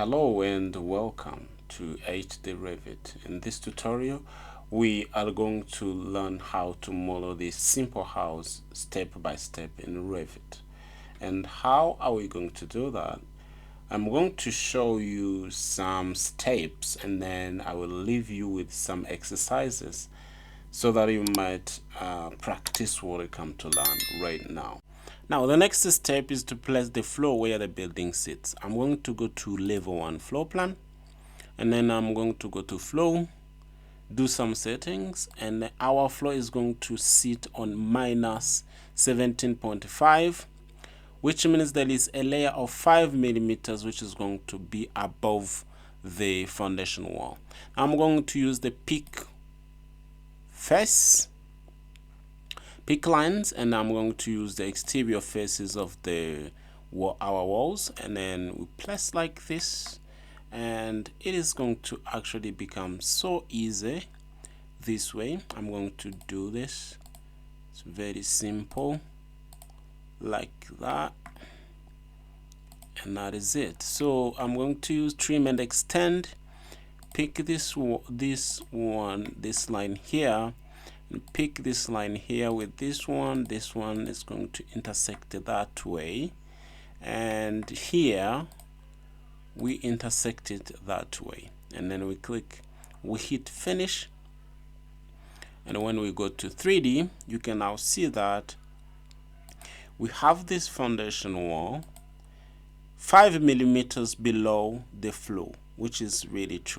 Hello and welcome to HD Revit. In this tutorial, we are going to learn how to model this simple house step by step in Revit. And how are we going to do that? I'm going to show you some steps and then I will leave you with some exercises so that you might practice what you come to learn right now. Now, the next step is to place the floor where the building sits. I'm going to go to level 1 floor plan, and then I'm going to go to flow, do some settings, and our floor is going to sit on minus 17.5, which means there is a layer of 5 millimeters which is going to be above the foundation wall. I'm going to use the peak lines, and I'm going to use the exterior faces of our walls, and then we place like this, and it is going to actually become so easy this way. I'm going to do this. It's very simple, like that, and that is it. So I'm going to use trim and extend, pick this line here, and pick this line here with this one is going to intersect that way, and here we intersect it that way, and then we hit finish, and when we go to 3D, you can now see that we have this foundation wall 5 millimeters below the floor, which is really true.